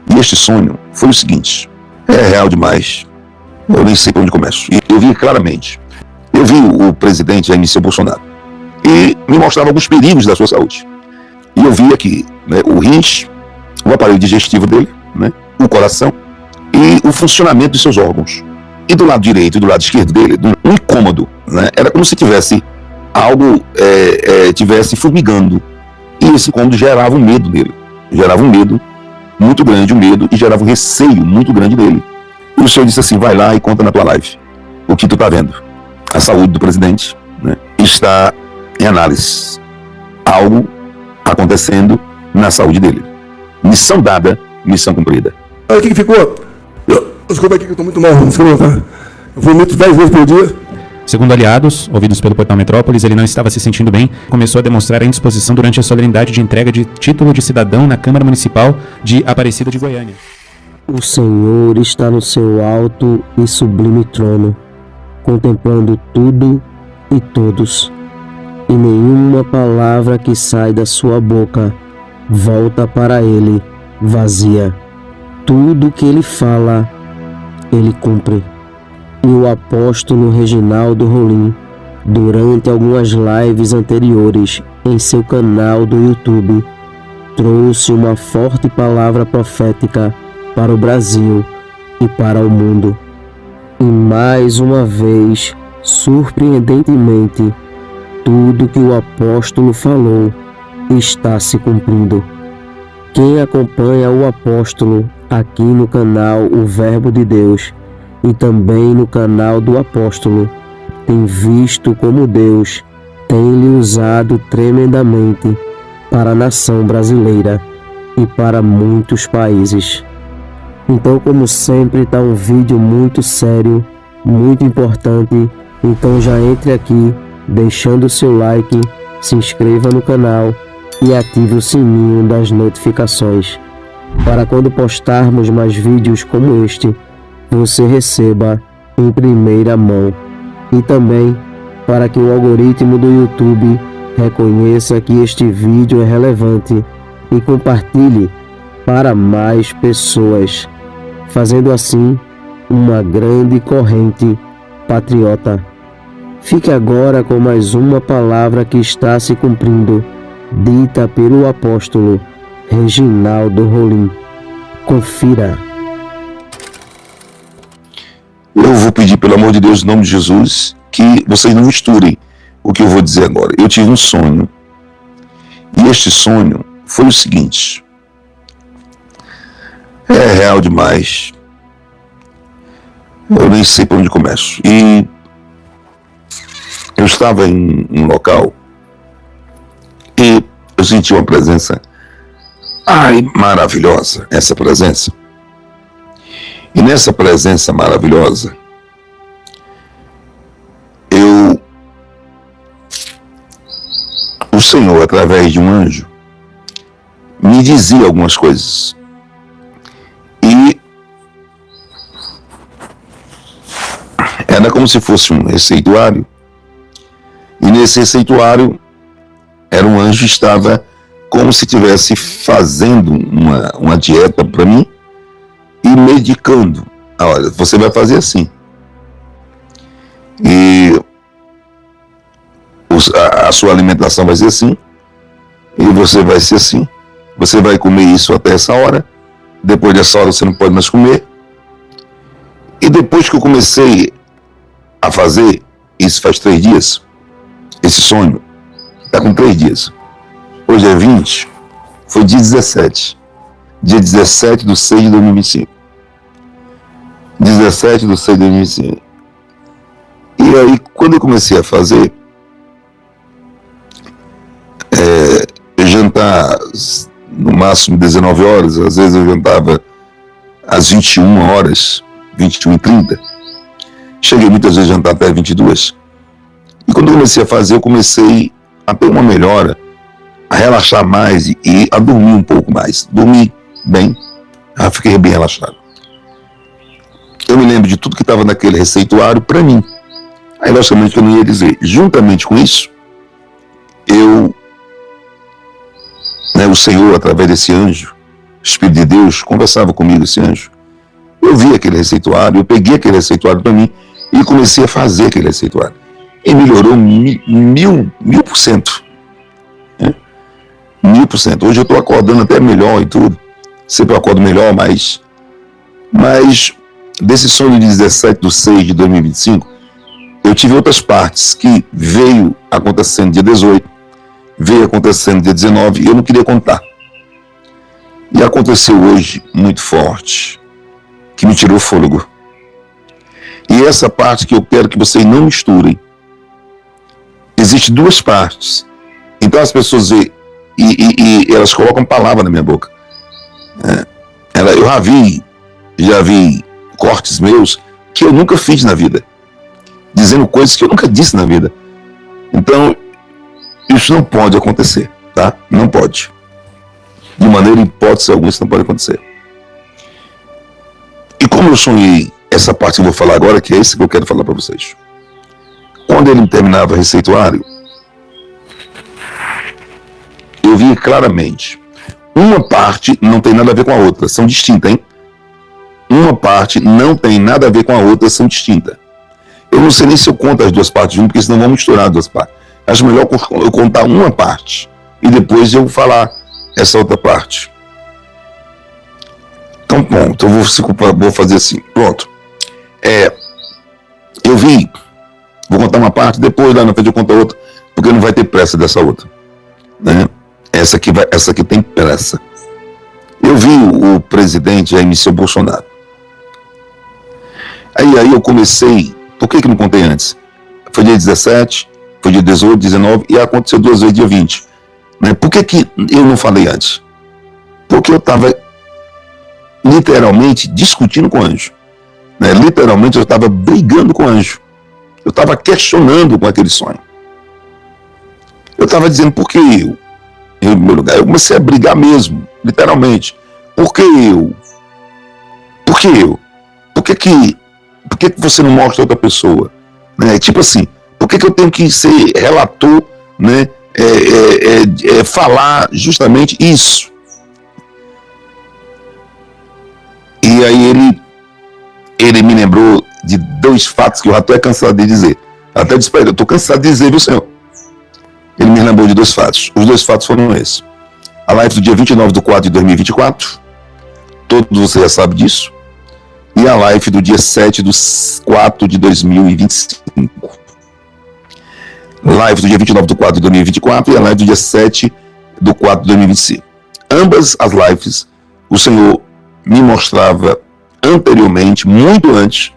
E este sonho foi o seguinte: é real demais, eu nem sei por onde começo. E eu vi claramente. Eu vi o presidente Jair Messias Bolsonaro e me mostrava alguns perigos da sua saúde. E eu via que, né, o rins, o aparelho digestivo dele, né, o coração e o funcionamento de seus órgãos. E do lado direito e do lado esquerdo dele, um incômodo, né, era como se tivesse algo tivesse formigando. E esse incômodo gerava um medo nele, gerava um medo muito grande, um medo, e gerava um receio muito grande nele. E o senhor disse assim: vai lá e conta na tua live o que tu está vendo. A saúde do presidente, né, está em análise. Algo acontecendo na saúde dele. Missão dada, missão cumprida. Olha o que ficou. Desculpa aqui que eu estou muito mal. Eu vomito 10 vezes por dia. Segundo aliados, ouvidos pelo portal Metrópolis, ele não estava se sentindo bem. Começou a demonstrar a indisposição durante a solenidade de entrega de título de cidadão na Câmara Municipal de Aparecida de Goiânia. O Senhor está no seu alto e sublime trono, contemplando tudo e todos. E nenhuma palavra que sai da sua boca volta para ele vazia. Tudo que ele fala, ele cumpre. E o apóstolo Reginaldo Rolim, durante algumas lives anteriores em seu canal do YouTube, trouxe uma forte palavra profética para o Brasil e para o mundo. E mais uma vez, surpreendentemente, tudo que o apóstolo falou está se cumprindo. Quem acompanha o apóstolo aqui no canal O Verbo de Deus e também no canal do apóstolo tem visto como Deus tem lhe usado tremendamente para a nação brasileira e para muitos países. Então, como sempre, está um vídeo muito sério, muito importante. Então já entre aqui, deixando o seu like, se inscreva no canal e ative o sininho das notificações, para quando postarmos mais vídeos como este, você receba em primeira mão. E também para que o algoritmo do YouTube reconheça que este vídeo é relevante e compartilhe para mais pessoas, fazendo assim uma grande corrente patriota. Fique agora com mais uma palavra que está se cumprindo, dita pelo apóstolo Reginaldo Rolim. Confira. Eu vou pedir, pelo amor de Deus, em nome de Jesus, que vocês não misturem o que eu vou dizer agora. Eu tive um sonho, e este sonho foi o seguinte: é real demais, eu nem sei por onde começo. E eu estava em um local e eu senti uma presença, maravilhosa, essa presença. E nessa presença maravilhosa, o Senhor, através de um anjo, me dizia algumas coisas. E era como se fosse um receituário. E nesse receituário, era um anjo que estava como se estivesse fazendo uma dieta para mim e medicando. Olha, você vai fazer assim. E a sua alimentação vai ser assim. E você vai ser assim. Você vai comer isso até essa hora. Depois dessa hora você não pode mais comer. E depois que eu comecei a fazer, isso faz 3 dias, esse sonho está com 3 dias. Hoje é 20, foi dia 17. Dia 17 de 6 de 2025. 17 de 6 de 2025. E aí, quando eu comecei a fazer, jantar no máximo 19 horas, às vezes eu jantava às 21 horas, 21h30. Cheguei muitas vezes a jantar até 22. E quando eu comecei a fazer, eu comecei a ter uma melhora, a relaxar mais e a dormir um pouco mais. Dormi bem, fiquei bem relaxado. Eu me lembro de tudo que estava naquele receituário para mim. Aí, logicamente, que eu não ia dizer. Juntamente com isso, o Senhor, através desse anjo, Espírito de Deus conversava comigo, esse anjo. Eu vi aquele receituário, eu peguei aquele receituário para mim e comecei a fazer aquele receituário. E melhorou 1000%. 1000%. Hoje eu estou acordando até melhor e tudo. Sempre eu acordo melhor, mas desse sonho de 17/6/2025, eu tive outras partes que veio acontecendo dia 18, veio acontecendo dia 19, e eu não queria contar. E aconteceu hoje muito forte, que me tirou o fôlego. E essa parte que eu quero que vocês não misturem. Existem duas partes. Então as pessoas veem e elas colocam palavra na minha boca. Eu já vi cortes meus que eu nunca fiz na vida, dizendo coisas que eu nunca disse na vida. Então, isso não pode acontecer, tá? Não pode. De maneira, hipótese alguma, isso não pode acontecer. E como eu sonhei essa parte que eu vou falar agora, que é esse que eu quero falar para vocês. Quando ele terminava o receituário, eu via claramente. Uma parte não tem nada a ver com a outra, são distintas, hein? Uma parte não tem nada a ver com a outra, são distintas. Eu não sei nem se eu conto as duas partes juntas, porque senão vão misturar as duas partes. Acho melhor eu contar uma parte e depois eu falar essa outra parte. Então, pronto, eu vou fazer assim. Pronto. Eu vou contar uma parte, depois lá na frente eu conto a outra, porque não vai ter pressa dessa outra, né? Essa aqui tem pressa. Eu vi o presidente Jair Bolsonaro. Aí eu comecei. Por que não contei antes? Foi dia 17, foi dia 18, 19 e aconteceu 2 vezes dia 20. Né? Por que eu não falei antes? Porque eu estava literalmente discutindo com o anjo. Né? Literalmente eu estava brigando com o anjo. Eu estava questionando com aquele sonho. Eu estava dizendo, por que eu? Em meu lugar, eu comecei a brigar mesmo, literalmente. Por que eu? Por que eu? Por que você não mostra outra pessoa? Né? Tipo assim, por que eu tenho que ser relator, né? Falar justamente isso? E aí ele me lembrou de 2 fatos que eu já estou cansado de dizer. Até disse para ele, eu estou cansado de dizer, viu, senhor? Ele me lembrou de 2 fatos. Os 2 fatos foram esses. A live do dia 29/4/2024. Todos vocês já sabem disso. E a live do dia 7/4/2025. Live do dia 29/4/2024 e a live do dia 7/4/2025. Ambas as lives, o Senhor me mostrava anteriormente, muito antes,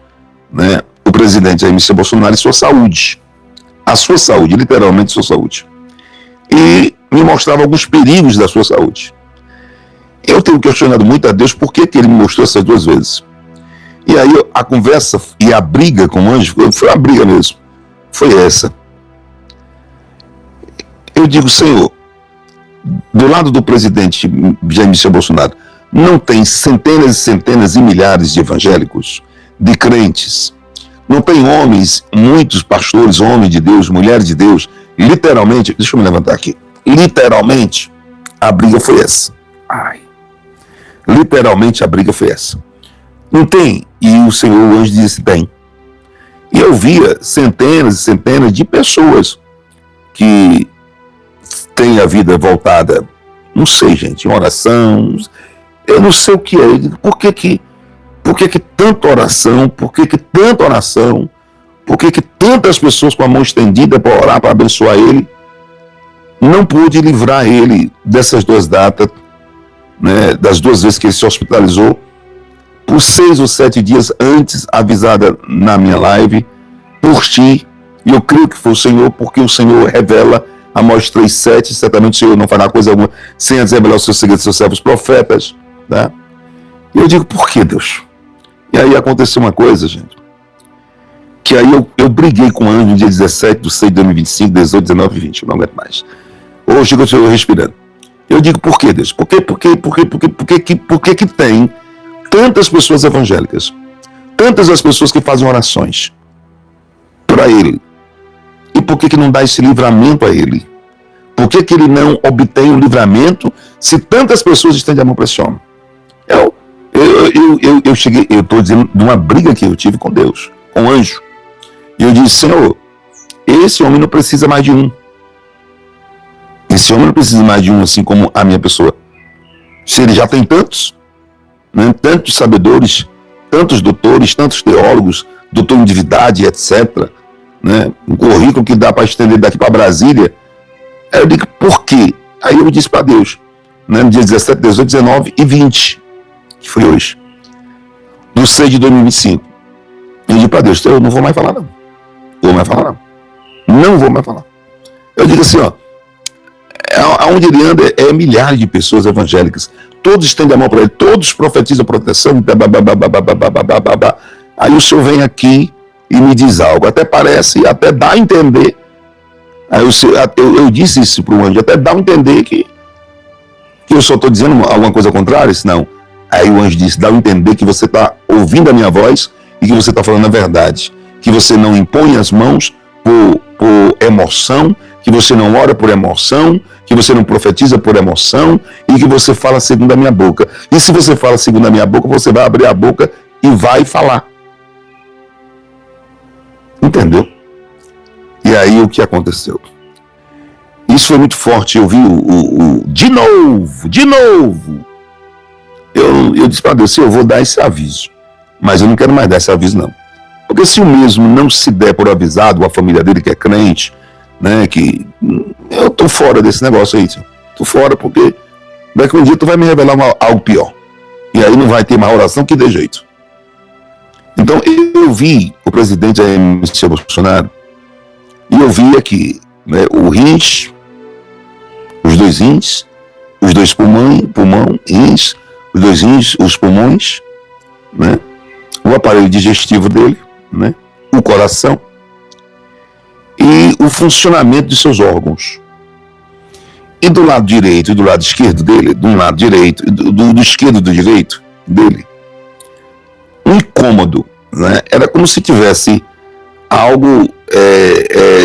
né, o presidente Jair Bolsonaro e sua saúde. A sua saúde, literalmente sua saúde. E me mostrava alguns perigos da sua saúde. Eu tenho questionado muito a Deus por que ele me mostrou essas 2 vezes. E aí a conversa e a briga com o anjo, foi uma briga mesmo, foi essa. Eu digo, Senhor, do lado do presidente Jair Bolsonaro, não tem centenas e centenas e milhares de evangélicos, de crentes. Não tem homens, muitos pastores, homens de Deus, mulheres de Deus. Literalmente, deixa eu me levantar aqui. Literalmente, a briga foi essa. Literalmente, a briga foi essa. Não tem? E o Senhor, o anjo, disse, tem. E eu via centenas e centenas de pessoas que têm a vida voltada, não sei, gente, em oração. Eu não sei o que é. Por que tanta oração? Por que tanta oração? Por que tantas pessoas com a mão estendida para orar, para abençoar ele? Não pude livrar ele dessas 2 datas, né, das 2 vezes que ele se hospitalizou, por 6 ou 7 dias antes, avisada na minha live, por ti. E eu creio que foi o Senhor, porque o Senhor revela Amós 3:7, certamente o Senhor não fará coisa alguma sem antes revelar os seus segredos aos seus servos profetas. Tá? E eu digo, por que, Deus? E aí aconteceu uma coisa, gente, que aí eu briguei com o anjo no dia 17/6/2025, 18, 19 e 20, eu não aguento mais. Hoje eu estou respirando. Eu digo, por que, Deus? Por que tem tantas pessoas evangélicas, tantas as pessoas que fazem orações para ele? E por que não dá esse livramento a ele? Por que ele não obtém o livramento se tantas pessoas estendem a mão para esse homem? eu cheguei, eu estou dizendo de uma briga que eu tive com Deus, com o anjo. E eu disse: Senhor, esse homem não precisa mais de um. Esse homem não precisa mais de um, assim como a minha pessoa. Se ele já tem tantos, né, tantos sabedores, tantos doutores, tantos teólogos, doutor em divindade, etc., né, um currículo que dá para estender daqui para Brasília. Aí eu digo: por quê? Aí eu disse para Deus, né, no dia 17, 18, 19 e 20, que foi hoje, do 6 de 2025. Eu disse para Deus: eu não vou mais falar, não. Vou mais falar, não. Não vou mais falar. Eu digo assim, ó, aonde ele anda é milhares de pessoas evangélicas. Todos estendem a mão para ele, todos profetizam proteção. Aí o senhor vem aqui e me diz algo. Até parece, até dá a entender. Aí eu disse isso para o anjo, até dá a entender que eu só estou dizendo alguma coisa contrária. Não. Aí o anjo disse: dá a entender que você está ouvindo a minha voz e que você está falando a verdade. Que você não impõe as mãos por emoção, que você não ora por emoção, que você não profetiza por emoção e que você fala segundo a minha boca. E se você fala segundo a minha boca, você vai abrir a boca e vai falar. Entendeu? E aí o que aconteceu? Isso foi muito forte. Eu vi de novo. Eu disse para Deus: eu vou dar esse aviso, mas eu não quero mais dar esse aviso, não. Porque se o mesmo não se der por avisado, a família dele que é crente, né, que eu tô fora desse negócio aí, senhor. Tô fora porque daqui um dia tu vai me revelar algo pior. E aí não vai ter mais oração que dê jeito. Então eu vi o presidente Jair Bolsonaro e eu vi aqui, né, o rins, os dois rins, os dois rins, os dois rins, os pulmões, né, o aparelho digestivo dele, né, o coração e o funcionamento de seus órgãos. E do lado direito e do lado esquerdo dele, do lado direito, do esquerdo e do direito dele, um incômodo, né? Era como se tivesse algo,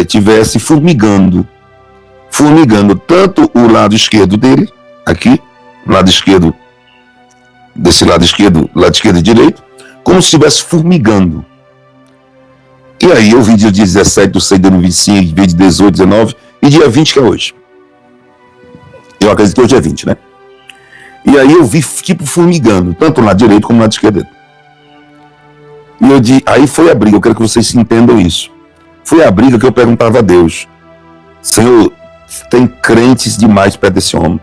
tivesse formigando tanto o lado esquerdo dele, aqui, lado esquerdo, desse lado esquerdo e direito, como se estivesse formigando. E aí eu vi dia 17 do 6 de 2025, dia 18, 19 e dia 20, que é hoje. Eu acredito que hoje é 20, né? E aí eu vi tipo formigando, tanto no lado direito como no lado esquerdo. E aí foi a briga, eu quero que vocês entendam isso. Foi a briga que eu perguntava a Deus: Senhor, tem crentes demais perto desse homem.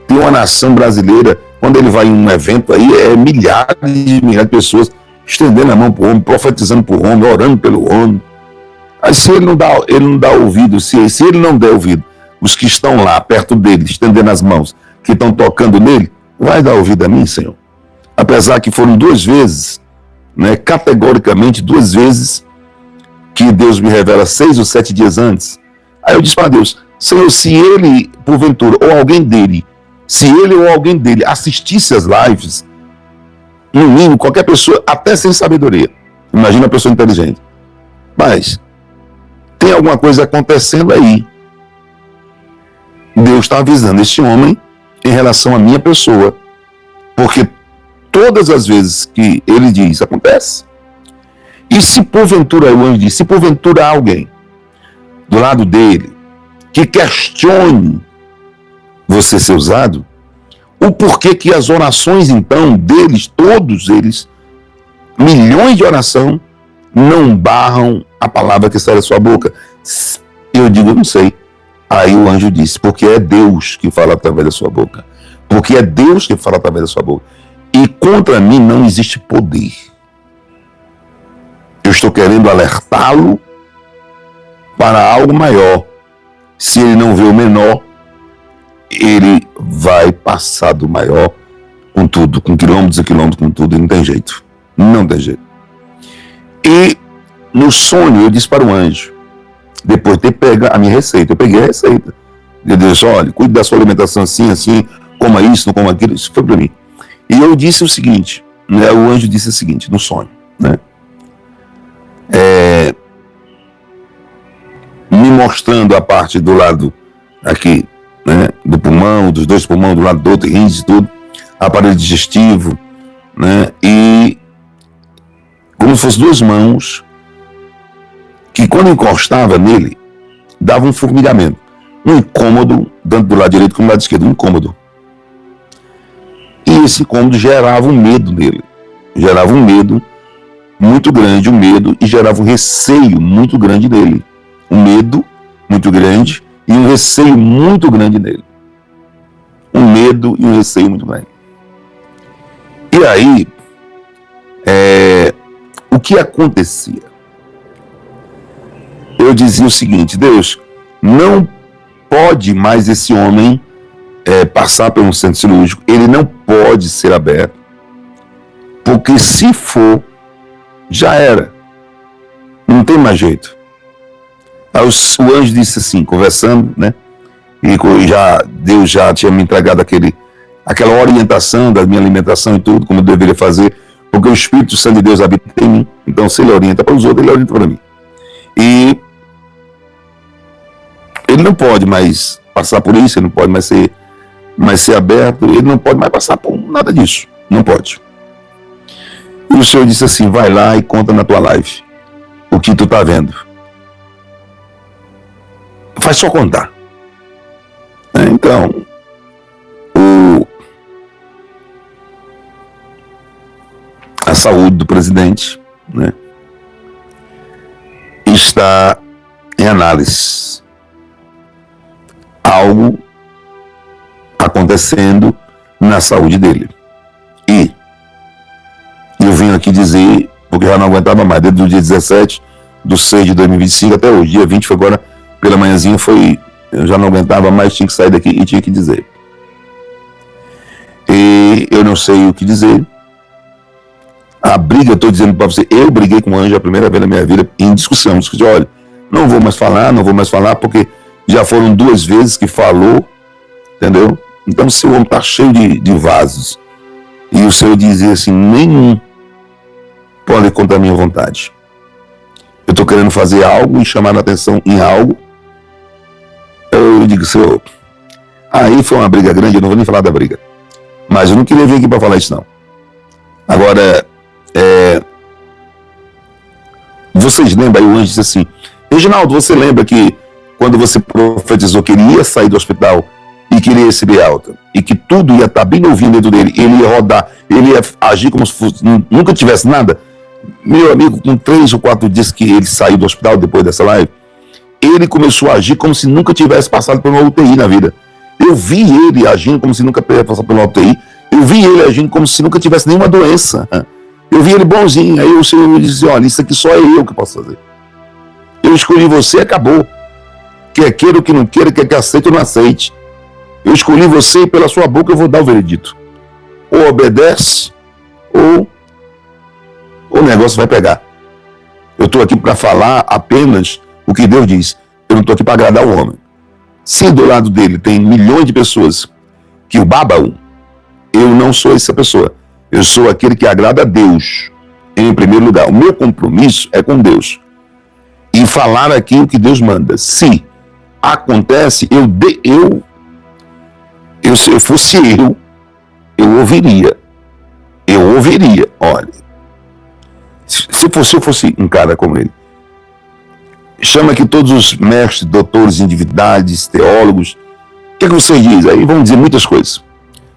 Tem uma nação brasileira, quando ele vai em um evento aí, milhares de pessoas estendendo a mão para o homem, profetizando para o homem, orando pelo homem. Aí se ele não dá ouvido, se ele não der ouvido, os que estão lá perto dele, estendendo as mãos, que estão tocando nele, vai dar ouvido a mim, Senhor? Apesar que foram 2 vezes, né, categoricamente 2 vezes, que Deus me revela 6 ou 7 dias antes. Aí eu disse para Deus: Senhor, se ele, porventura, ou alguém dele, se ele ou alguém dele assistisse às lives, no mínimo, qualquer pessoa, até sem sabedoria, imagina a pessoa inteligente, mas tem alguma coisa acontecendo aí. Deus está avisando esse homem em relação à minha pessoa, porque todas as vezes que ele diz, acontece. E se porventura, o anjo diz, se porventura há alguém do lado dele que questione você ser usado, o porquê que as orações então deles, todos eles, milhões de oração, não barram a palavra que sai da sua boca? Eu digo: não sei. Aí o anjo disse: porque é Deus que fala através da sua boca. Porque é Deus que fala através da sua boca. E contra mim não existe poder. Eu estou querendo alertá-lo para algo maior. Se ele não vê o menor, ele vai passar do maior com tudo, com quilômetros e quilômetros, com tudo, e não tem jeito. Não tem jeito. E no sonho eu disse para o anjo, depois de ter pego a minha receita, eu peguei a receita. Ele disse: olha, cuide da sua alimentação assim, assim, coma isso, não coma aquilo. Isso foi para mim. E eu disse o seguinte, né, o anjo disse o seguinte, no sonho, né, me mostrando a parte do lado aqui, né, do pulmão, dos 2 pulmões, do lado do outro, rins e tudo, aparelho digestivo, né, e fosse duas mãos que, quando encostava nele, dava um formigamento, um incômodo, tanto do lado direito como do lado esquerdo, um incômodo. E esse incômodo gerava um medo nele, gerava um medo muito grande, um medo, e gerava um receio muito grande nele. Um medo muito grande e um receio muito grande nele. Um medo e um receio muito grande. E aí, o que acontecia? Eu dizia o seguinte: Deus, não pode mais esse homem passar por um centro cirúrgico, ele não pode ser aberto, porque se for, já era, não tem mais jeito. Aí o anjo disse assim, conversando, né? E Deus já tinha me entregado aquela orientação da minha alimentação e tudo, como eu deveria fazer, porque o Espírito Santo de Deus habita em mim. Então, se ele orienta para os outros, ele orienta para mim. E ele não pode mais passar por isso, ele não pode mais ser aberto, ele não pode mais passar por nada disso, não pode. E o Senhor disse assim: vai lá e conta na tua live o que tu tá vendo. Faz só contar. Então, a saúde do presidente, né, está em análise. Algo acontecendo na saúde dele. E eu vim aqui dizer, porque já não aguentava mais, desde o dia 17/6/2025 até hoje. Dia 20 foi agora, pela manhãzinha, eu já não aguentava mais, tinha que sair daqui e tinha que dizer. E eu não sei o que dizer. A briga, eu estou dizendo para você, eu briguei com o anjo a primeira vez na minha vida em discussão. Olha, não vou mais falar, porque já foram 2 vezes que falou, entendeu? Então, se o homem está cheio de vasos, e o Senhor dizia assim: nenhum pode contra a minha vontade. Eu estou querendo fazer algo e chamar a atenção em algo. Eu digo: Senhor, aí foi uma briga grande, eu não vou nem falar da briga. Mas eu não queria vir aqui para falar isso, não. Agora, vocês lembram, aí o anjo disse assim: Reginaldo, você lembra que quando você profetizou que ele ia sair do hospital e que ele ia receber alta, e que tudo ia estar bem novinho dentro dele, ele ia rodar, ele ia agir como se nunca tivesse nada? Meu amigo, com 3 ou 4 dias que ele saiu do hospital depois dessa live, ele começou a agir como se nunca tivesse passado por uma UTI na vida. Eu vi ele agindo como se nunca tivesse passado por uma UTI. Eu vi ele agindo como se nunca tivesse nenhuma doença. Eu vi ele bonzinho. Aí o Senhor me disse: olha, isso aqui só é eu que posso fazer. Eu escolhi você, acabou. Quer queira ou que não queira, quer que aceite ou não aceite. Eu escolhi você e pela sua boca eu vou dar o veredito. Ou obedece, ou o negócio vai pegar. Eu estou aqui para falar apenas o que Deus diz. Eu não estou aqui para agradar o homem. Se do lado dele tem milhões de pessoas que o babam, eu não sou essa pessoa. Eu sou aquele que agrada a Deus em primeiro lugar. O meu compromisso é com Deus. E falar aqui o que Deus manda. Se acontece, se eu fosse eu ouviria. Eu ouviria. Olha, se eu fosse um cara como ele, chama aqui todos os mestres, doutores em divindades, teólogos. O que é que vocês dizem? Aí vão dizer muitas coisas.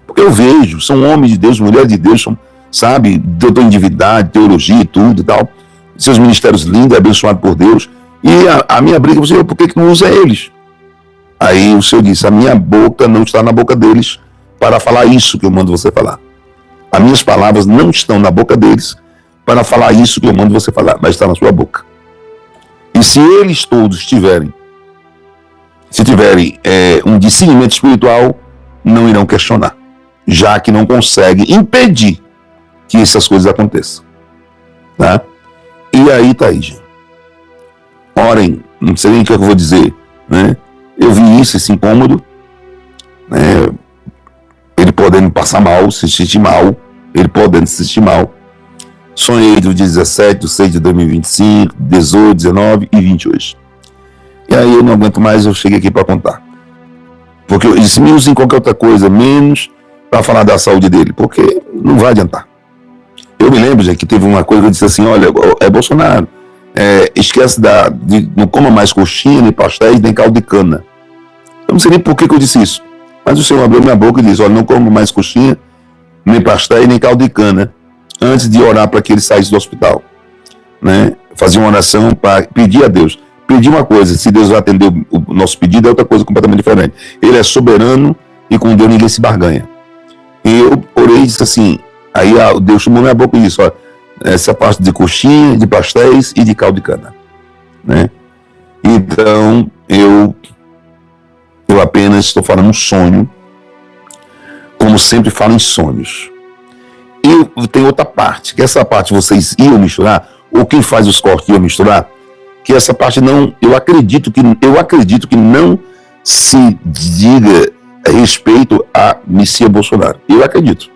Porque eu vejo, são homens de Deus, mulheres de Deus, são, sabe, doutor em divindade, teologia e tudo e tal. Seus ministérios lindos, abençoados por Deus. E a minha briga, você, por que não usa eles? Aí o Senhor disse: a minha boca não está na boca deles para falar isso que eu mando você falar. As minhas palavras não estão na boca deles para falar isso que eu mando você falar, mas está na sua boca. E se eles todos tiverem um discernimento espiritual, não irão questionar, já que não conseguem impedir que essas coisas aconteçam. Tá? E aí tá aí, gente. Orem, não sei nem o que eu vou dizer, né? Eu vi isso, esse incômodo, né? Ele podendo passar mal, se sentir mal, ele podendo se sentir mal. Sonhei do dia 17/6/2025, 18, 19 e 20 hoje. E aí eu não aguento mais, eu cheguei aqui para contar. Porque eu disse: me use em qualquer outra coisa, menos para falar da saúde dele, porque não vai adiantar. Eu me lembro, gente, que teve uma coisa que eu disse assim, olha, Bolsonaro, esquece não coma mais coxinha, nem pastéis, nem caldo de cana. Eu não sei nem por que eu disse isso. Mas o Senhor abriu minha boca e disse, olha, não como mais coxinha, nem pastéis, nem caldo de cana, antes de orar para que ele saísse do hospital. Né? Fazer uma oração para pedir a Deus. Pedir uma coisa, se Deus vai atender o nosso pedido, é outra coisa completamente diferente. Ele é soberano e com Deus ninguém se barganha. E eu orei e disse assim, aí Deus chamou minha boca e disse, olha, essa parte de coxinha, de pastéis e de caldo de cana. Né? Então, eu apenas estou falando um sonho, como sempre falo em sonhos. E tem outra parte, que essa parte vocês iam misturar, ou quem faz os cortes ia misturar, que essa parte não, eu acredito que não se diga respeito a Messias Bolsonaro. Eu acredito.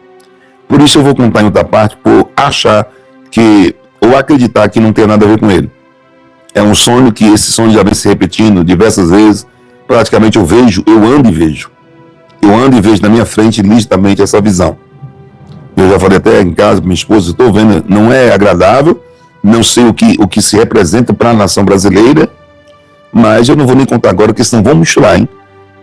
Por isso eu vou contar em outra parte, por achar que, ou acreditar que não tem nada a ver com ele. É um sonho que esse sonho já vem se repetindo diversas vezes. Praticamente eu ando e vejo. Eu ando e vejo na minha frente nitidamente essa visão. Eu já falei até em casa com minha esposa, estou vendo, não é agradável, não sei o que se representa para a nação brasileira, mas eu não vou nem contar agora, porque senão vão misturar, hein?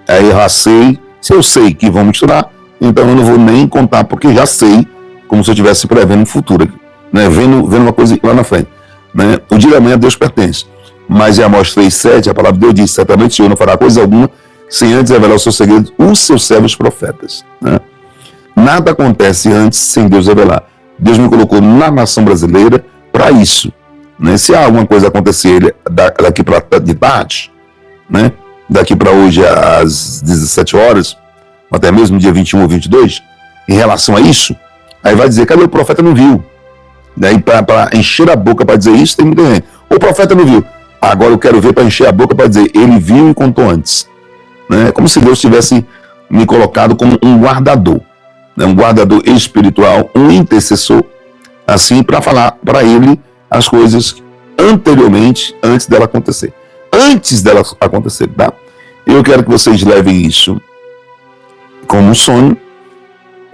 Aí eu já sei, se eu sei que vão misturar, então eu não vou nem contar, porque já sei, como se eu estivesse prevendo um futuro, né? Vendo uma coisa lá na frente. Né? O dia da manhã a Deus pertence. Mas em Amós 3,7, a palavra de Deus diz, certamente o Senhor não fará coisa alguma, sem antes revelar os seus segredos, os seus servos profetas. Né? Nada acontece antes sem Deus revelar. Deus me colocou na nação brasileira para isso. Né? Se há alguma coisa acontecer daqui para de tarde, né? Daqui para hoje às 17 horas, até mesmo dia 21 ou 22, em relação a isso, aí vai dizer, cadê o profeta não viu? Daí para encher a boca para dizer isso, tem muita gente. O profeta não viu. Agora eu quero ver para encher a boca para dizer, ele viu e contou antes. Né? Como se Deus tivesse me colocado como um guardador. Né? Um guardador espiritual, um intercessor, assim, para falar para ele as coisas anteriormente, antes dela acontecer. Antes dela acontecer, tá? Eu quero que vocês levem isso como um sonho.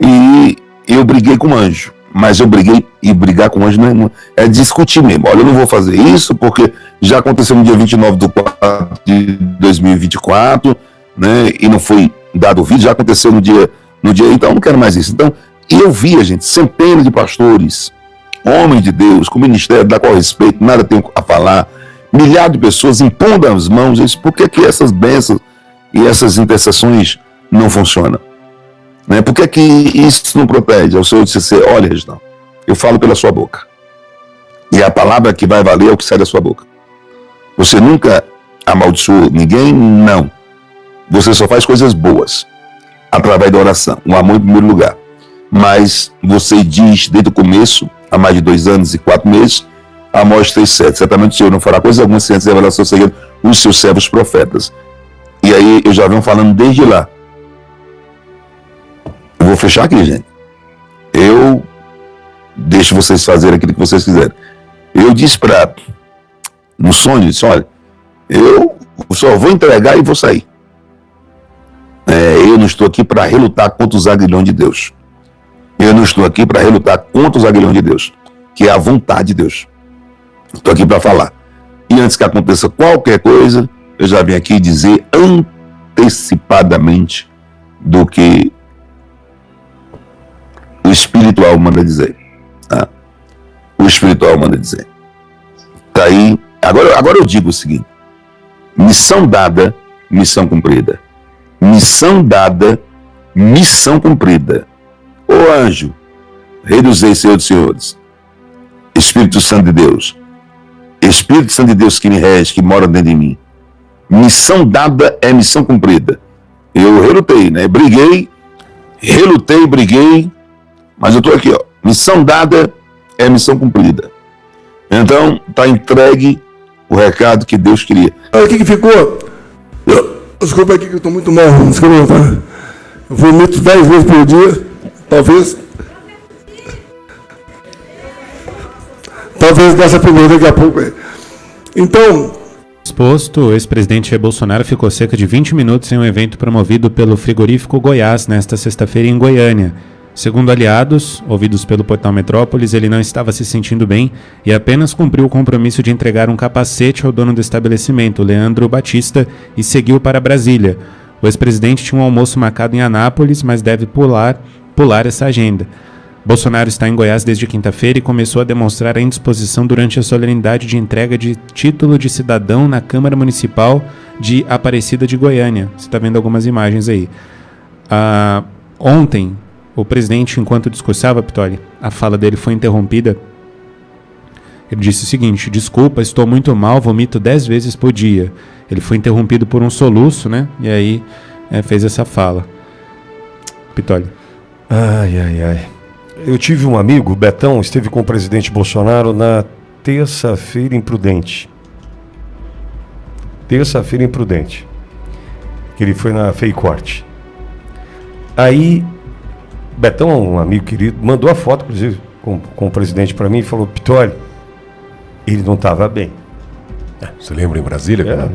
E eu briguei com o anjo. Mas eu briguei, e brigar com o anjo não é discutir mesmo. Olha, eu não vou fazer isso, porque já aconteceu no dia 29/4 de 2024, né? E não foi dado o vídeo, já aconteceu no dia, então eu não quero mais isso. Então, e eu via, gente, centenas de pastores, homens de Deus, com o ministério, da qual respeito, nada tenho a falar, milhares de pessoas impondo as mãos. Eu disse, por que essas bênçãos e essas intercessões não funcionam? Né? Por que isso não protege? O Senhor disse assim, olha, Reginaldo, eu falo pela sua boca. E a palavra que vai valer é o que sai da sua boca. Você nunca amaldiçoou ninguém? Não. Você só faz coisas boas, através da oração, o amor em primeiro lugar. Mas você diz desde o começo, há mais de 2 anos e 4 meses, Amós 3,7, certamente o Senhor não fará coisa alguma sem antes revelar seu segredo, os seus servos profetas. E aí eu já venho falando desde lá. Eu vou fechar aqui, gente. Eu deixo vocês fazerem aquilo que vocês quiserem. Eu disse no sonho, disse, olha, eu só vou entregar e vou sair. Eu não estou aqui para relutar contra os aguilhões de Deus. Eu não estou aqui para relutar contra os aguilhões de Deus, que é a vontade de Deus. Estou aqui para falar. E antes que aconteça qualquer coisa, eu já vim aqui dizer antecipadamente do que o espiritual manda dizer. Tá? O espiritual manda dizer. Tá aí. Agora eu digo o seguinte. Missão dada, missão cumprida. Missão dada, missão cumprida. Ô anjo, Rei dos Reis, Senhor dos Senhores, Espírito Santo de Deus, Espírito Santo de Deus que me rege, que mora dentro de mim. Missão dada é missão cumprida. Eu relutei, né? Briguei, mas eu estou aqui, ó. Missão dada é missão cumprida. Então, está entregue o recado que Deus queria. Olha aqui que ficou. Desculpa aqui que eu estou muito mal. Desculpa, tá? Eu vomito 10 vezes por dia. Talvez dessa primeira daqui a pouco. Então. Exposto, o ex-presidente Jair Bolsonaro ficou cerca de 20 minutos em um evento promovido pelo Frigorífico Goiás nesta sexta-feira em Goiânia. Segundo aliados, ouvidos pelo portal Metrópolis, ele não estava se sentindo bem e apenas cumpriu o compromisso de entregar um capacete ao dono do estabelecimento, Leandro Batista, e seguiu para Brasília. O ex-presidente tinha um almoço marcado em Anápolis, mas deve pular essa agenda. Bolsonaro está em Goiás desde quinta-feira e começou a demonstrar a indisposição durante a solenidade de entrega de título de cidadão na Câmara Municipal de Aparecida de Goiânia. Você está vendo algumas imagens aí. Ontem, o presidente, enquanto discursava, Pitoli, a fala dele foi interrompida. Ele disse o seguinte: desculpa, estou muito mal, vomito 10 vezes por dia. Ele foi interrompido por um soluço, né? E aí fez essa fala. Pitoli. Ai. Eu tive um amigo, o Betão, esteve com o presidente Bolsonaro na terça-feira imprudente. Terça-feira imprudente. Que ele foi na Feicorte. Aí, Betão, um amigo querido, mandou a foto, inclusive, com o presidente para mim e falou: Pitoli, ele não estava bem. Você lembra em Brasília?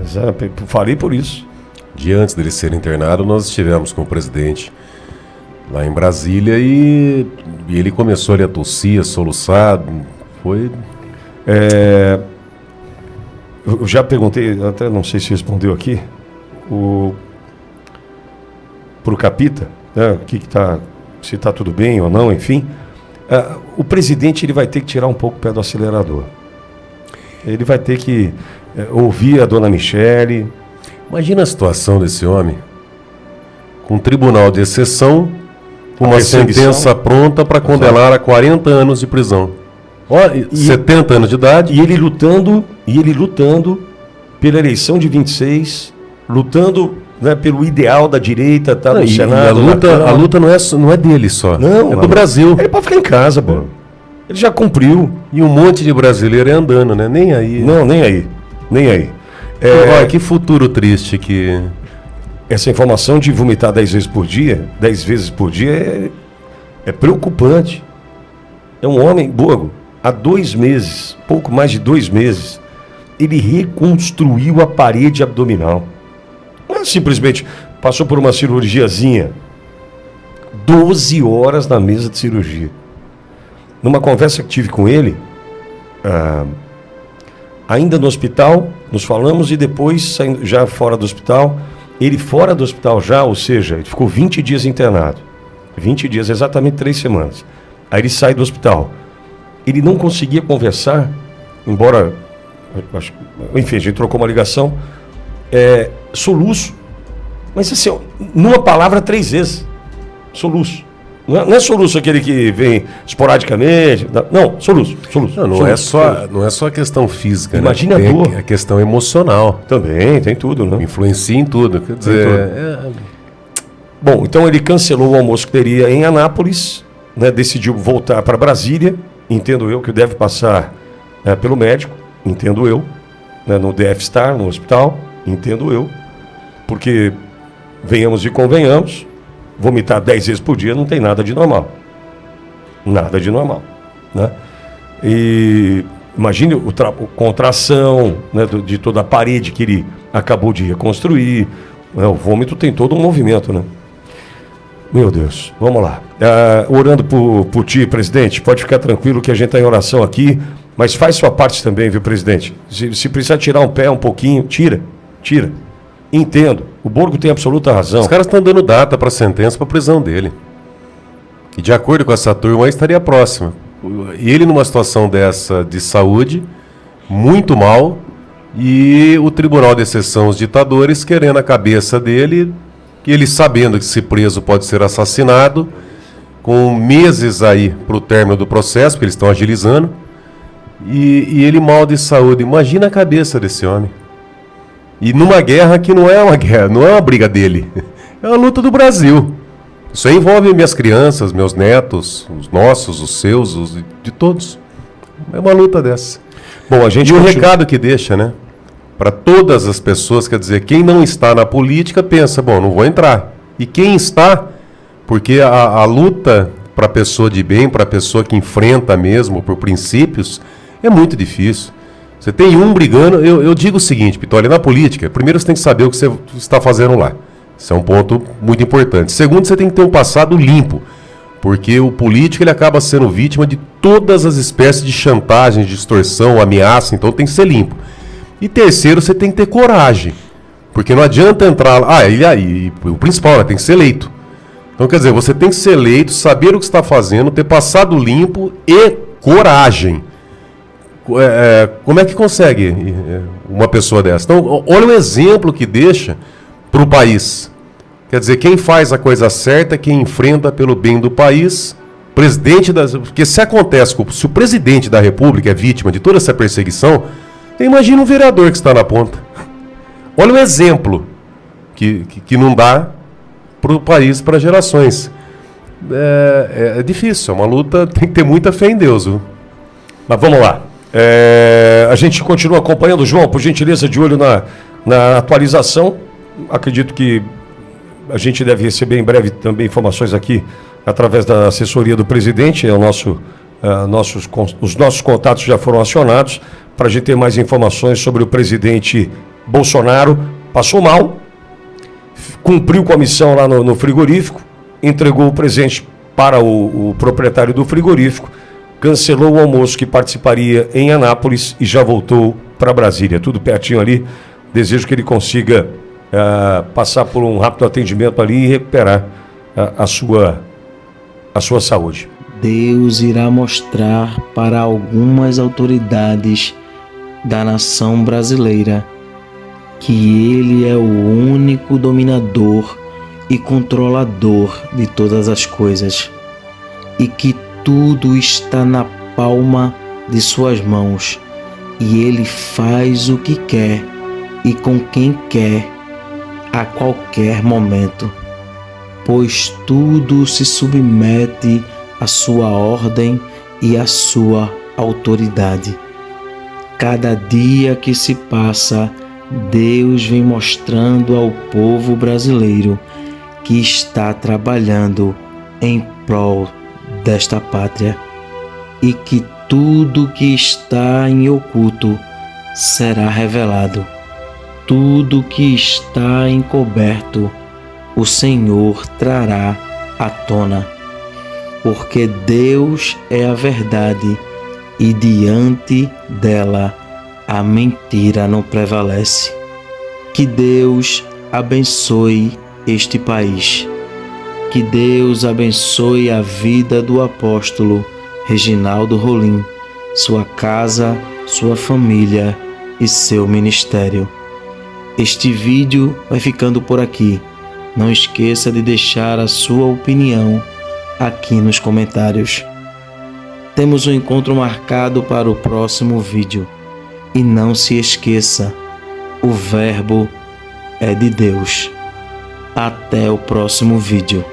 Falei por isso. Dia antes dele ser internado, nós estivemos com o presidente lá em Brasília e ele começou ali a tossir, a soluçar. Foi... Eu já perguntei, até não sei se respondeu aqui, pro Capita, né, se está tudo bem ou não, enfim. O presidente ele vai ter que tirar um pouco o pé do acelerador. Ele vai ter que ouvir a dona Michele. Imagina a situação desse homem, com um tribunal de exceção, com uma sentença pronta para condenar a 40 anos de prisão. 70 anos de idade. E ele lutando pela eleição de 26, lutando, né, pelo ideal da direita, tá no Senado. A luta não é dele só, não, é do Brasil. Ele pode ficar em casa, pô. Ele já cumpriu. E um monte de brasileiro andando, né? Nem aí. Não, nem aí. Que futuro triste que... Essa informação de vomitar 10 vezes por dia é preocupante. É um homem, Borgo, há 2 meses, pouco mais de 2 meses, ele reconstruiu a parede abdominal. Não é simplesmente passou por uma cirurgiazinha. 12 horas na mesa de cirurgia. Numa conversa que tive com ele, ainda no hospital, nos falamos, e depois, já fora do hospital, ele fora do hospital já, ou seja, ele ficou 20 dias internado. 20 dias, exatamente 3 semanas. Aí ele sai do hospital. Ele não conseguia conversar, embora, enfim, a gente trocou uma ligação, soluço. Mas assim, numa palavra 3 vezes. Soluço. Não é soluço aquele que vem esporadicamente. Não, soluço. Não é só a questão física, imagina, né? A dor. A questão emocional. Também, tem tudo, né? Influencia em tudo. Quer dizer, Bom, então ele cancelou o almoço que teria em Anápolis, né? Decidiu voltar para Brasília. Entendo eu que deve passar pelo médico, entendo eu, né? No DF Star, no hospital, entendo eu. Porque, venhamos e convenhamos, vomitar 10 vezes por dia não tem nada de normal. Nada de normal, né? E imagine a contração, né, de toda a parede que ele acabou de reconstruir, né? O vômito tem todo um movimento, né? Meu Deus, vamos lá. Orando por ti, presidente, pode ficar tranquilo que a gente está em oração aqui, mas faz sua parte também, viu, presidente? Se precisar tirar um pé um pouquinho, tira. Entendo. O Borgo tem absoluta razão. Os caras estão dando data para a sentença, para a prisão dele. E de acordo com essa turma, aí estaria próximo. E ele numa situação dessa de saúde, muito mal, e o Tribunal de Exceção, os ditadores, querendo a cabeça dele, que ele sabendo que se preso pode ser assassinado, com meses aí para o término do processo, porque eles estão agilizando, e ele mal de saúde. Imagina a cabeça desse homem. E numa guerra que não é uma guerra, não é uma briga dele. É uma luta do Brasil. Isso aí envolve minhas crianças, meus netos, os nossos, os seus, os de todos. É uma luta dessa. Bom, a gente o recado que deixa, né? Para todas as pessoas, quer dizer, quem não está na política pensa, bom, não vou entrar. E quem está, porque a luta para a pessoa de bem, para a pessoa que enfrenta mesmo por princípios, é muito difícil. Você tem um brigando, eu digo o seguinte, Pitoli, na política, primeiro você tem que saber o que você está fazendo lá. Isso é um ponto muito importante. Segundo, você tem que ter um passado limpo. Porque o político ele acaba sendo vítima de todas as espécies de chantagem, de extorsão, ameaça, então tem que ser limpo. E terceiro, você tem que ter coragem. Porque não adianta entrar lá. E o principal, né, tem que ser eleito. Então, quer dizer, você tem que ser eleito, saber o que está fazendo, ter passado limpo e coragem. Como é que consegue uma pessoa dessa? Então, olha o exemplo que deixa para o país. Quer dizer, quem faz a coisa certa, quem enfrenta pelo bem do país, presidente das... Porque se o presidente da República é vítima de toda essa perseguição, imagina um vereador que está na ponta. Olha o exemplo que não dá para o país, para gerações. É difícil, é uma luta, tem que ter muita fé em Deus. Viu? Mas vamos lá. A gente continua acompanhando, João, por gentileza, de olho na atualização. Acredito que a gente deve receber em breve também informações aqui através da assessoria do presidente. Os nossos contatos já foram acionados para a gente ter mais informações sobre o presidente Bolsonaro. Passou mal, cumpriu com a missão lá no frigorífico, entregou o presente para o proprietário do frigorífico, cancelou o almoço que participaria em Anápolis e já voltou para Brasília. Tudo pertinho ali. Desejo que ele consiga passar por um rápido atendimento ali e recuperar a sua saúde. Deus irá mostrar para algumas autoridades da nação brasileira que Ele é o único dominador e controlador de todas as coisas e que tudo está na palma de suas mãos e Ele faz o que quer e com quem quer a qualquer momento, pois tudo se submete à sua ordem e à sua autoridade. Cada dia que se passa, Deus vem mostrando ao povo brasileiro que está trabalhando em prol desta pátria e que tudo que está em oculto será revelado. Tudo que está encoberto, o Senhor trará à tona, porque Deus é a verdade e diante dela a mentira não prevalece. Que Deus abençoe este país. Que Deus abençoe a vida do apóstolo Reginaldo Rolim, sua casa, sua família e seu ministério. Este vídeo vai ficando por aqui. Não esqueça de deixar a sua opinião aqui nos comentários. Temos um encontro marcado para o próximo vídeo. E não se esqueça, o Verbo é de Deus. Até o próximo vídeo.